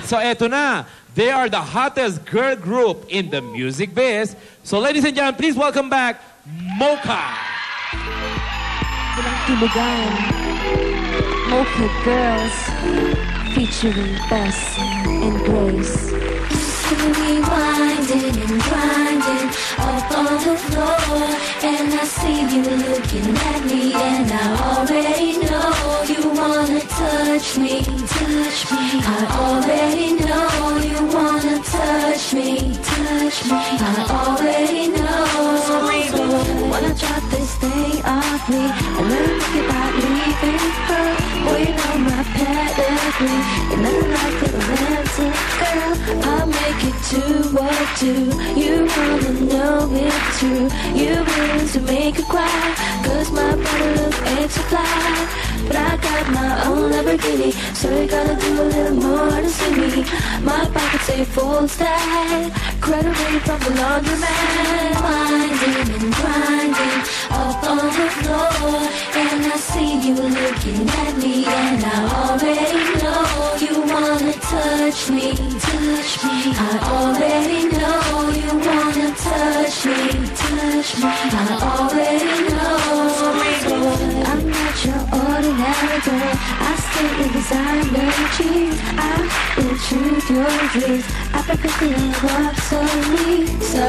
so eto na. They are the hottest girl group in the music biz. So ladies and gentlemen, please welcome back Mocha. Walang tulugan. Mocha Girls featuring Bess and Grace. We winding and grinding up on the floor, and I see you looking at me, and I already know you wanna touch me, touch me. I already know you wanna touch me, touch me. I already know. So wanna drop this thing off me, and then think about leaving her. Boy, you know my pedigree, you're nothing like a rental girl. I'll make it to what do you wanna know it true? You willing to make her cry, cause my body looks extra fly. But I got my own Lamborghini, so you gotta do a little more to see me. My pockets say full stack, credit away from the laundromat. Winding and grinding up on the floor, and I see you looking at me, and I already know you wanna touch me, touch me. I already know you wanna touch me, touch me. I already know. I'm not your ordinary girl. I stay in designer jeans. I intrude your dreams. I practice the walk slowly. So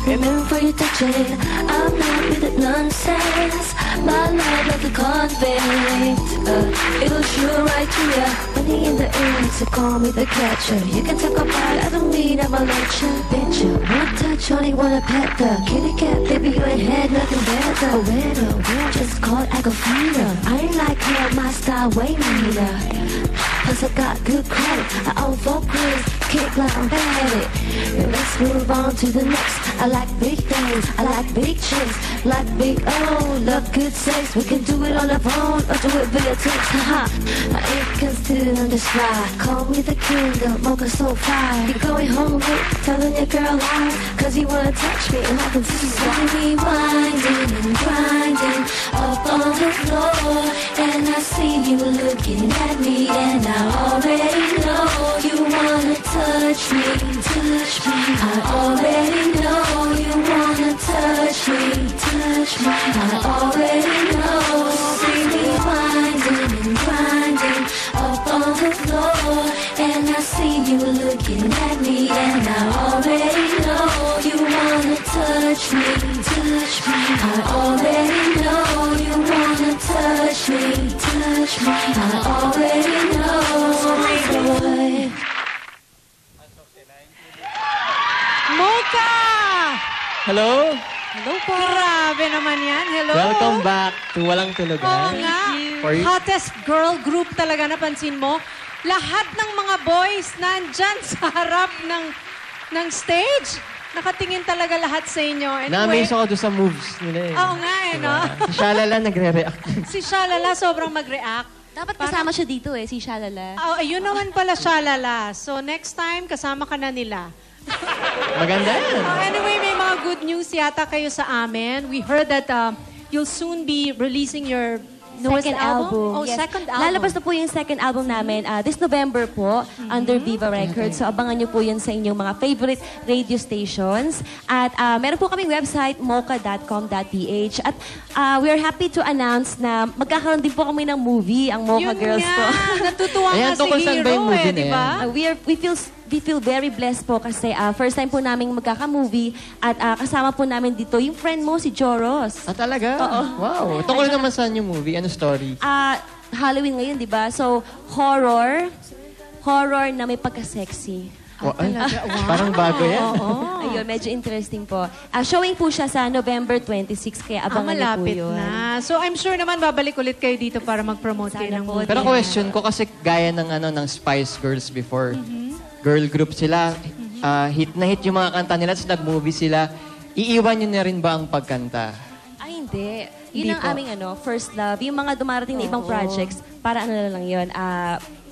remember your touching. I'm not with the nonsense. My love like a convict. It'll shoot right to ya. Money in the air, so call me the catcher. You can talk about it, I don't mean I'm a lecture. Bitch, you one touch, only wanna pet the kitty cat, baby, you ain't had nothing better. A widow, just call it Agafina. I ain't like her, my style way meaner. Plus I got good credit, I own vocals, kick like I'm bad at it. And let's move on to the next. I like big things, I like big chicks, like big love good sex. We can do it on the phone or do it via text. Haha, I ain't considered on the slide. Call me the king of Mocha so fire. You're going home with telling your girl why, cause you wanna touch me and I can see why. We winding and grinding up on the floor, and I see you looking at me, and I already know you wanna touch me, touch me. I already know you wanna touch me, touch me. I already know. See me winding and grinding up on the floor, and I see you looking at me, and I already know you wanna touch me, touch me. I already know you wanna touch me, touch me. I already know. Mocha! Hello? Hello po. Grabe naman yan. Hello. Welcome back to Walang Oo Tulugan. nga. For you. Hottest girl group talaga, napansin mo. Lahat ng mga boys nandyan sa harap ng stage. Nakatingin talaga lahat sa inyo. Na-amaze ako doon sa moves nila eh. Oo nga eh, no? Si Shalala nagre-react. Si Shalala sobrang mag-react. Dapat kasama siya dito eh, si Shalala. Oh, ayun naman pala Shalala. So next time, kasama ka na nila. Maganda yan. Anyway, may mga good news yata kayo sa amin. We heard that you'll soon be releasing your newest Second album. Oh, Yes. second album. Lalabas na po yung second album namin this November po under Viva Records. So abangan nyo po yun sa inyong mga favorite radio stations. At meron po kaming website, mocha.com.ph. At we are happy to announce na magkakaroon din po kami ng movie, ang Mocha Yun Girls nga. po. Natutuwa Ayan, nga si tungkol saan ba yung Hero movie na di ba? We feel very blessed po kasi first time po namin magkaka-movie at kasama po namin dito yung friend mo, si Joros. Ah, talaga? Wow. Tungkol naman saan yung movie? Ano story? Halloween ngayon, di ba? So, horror na may pagka-sexy. Parang bago yan. Ayun, medyo interesting po. Showing po siya sa November 26, kaya abangan niyo po Malapit yun. na. So I'm sure naman babalik ulit kayo dito para mag-promote kayo Sana ng po. movie. Pero question ko kasi gaya ng Spice Girls before. Girl group sila. Hit na hit yung mga kanta nila. Tapos nag-movie sila. Iiwan nyo na rin ba ang pagkanta? Ay, hindi. Hindi Yun ang po. aming first love. Yung mga dumarating na ibang projects, para ano na lang yun,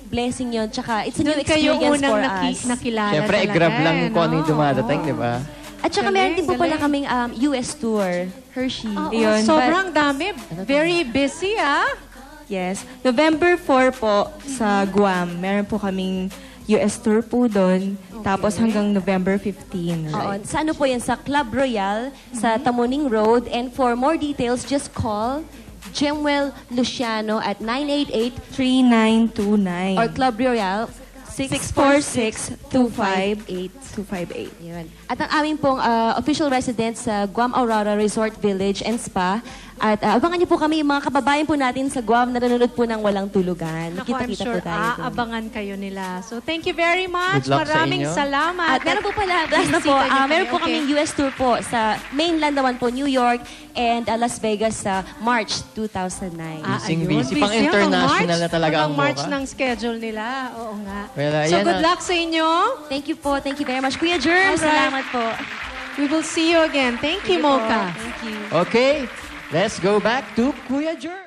blessing yun. Tsaka it's a new Doon kayo experience unang for us. nakilala Siyempre, talaga. grab lang eh, kung ano yung no? dumadating, di ba? At saka Galing, meron din po pala galing. kaming US tour, Hershey. Oo, sobrang dami. Very busy, ah. Yes. November 4 po sa Guam, meron po kaming US tour po doon. Tapos hanggang November 15. Oo. Sa ano po yan? Sa Club Royal, sa Tamuning Road. And for more details, just call Jemwell Luciano at 3929. or Club Royal 646-258-258. Yun. At ang aming pong official residence sa Guam Aurora Resort Village and Spa. At abangan niyo po kami, mga kababayan po natin sa Guam na nanonood po ng Walang Tulugan. Naku, I'm Kita-kita sure po tayo doon. aabangan kayo nila. So, thank you very much. Good luck sa Maraming inyo. salamat. At meron po pala, last na po, Bisita niyo meron kami. po kaming US tour po sa mainland naman po, New York and Las Vegas sa March 2009. Busy. Pang international na talaga ang March Mocha. ng schedule nila. Oo nga. Well, So, ayan good na. luck sa inyo. Thank you po. Thank you very much. Kuya Germ, Alright. salamat po. We will see you again. Thank you, Mocha. Thank you. Okay, let's go back to Kuya Jer.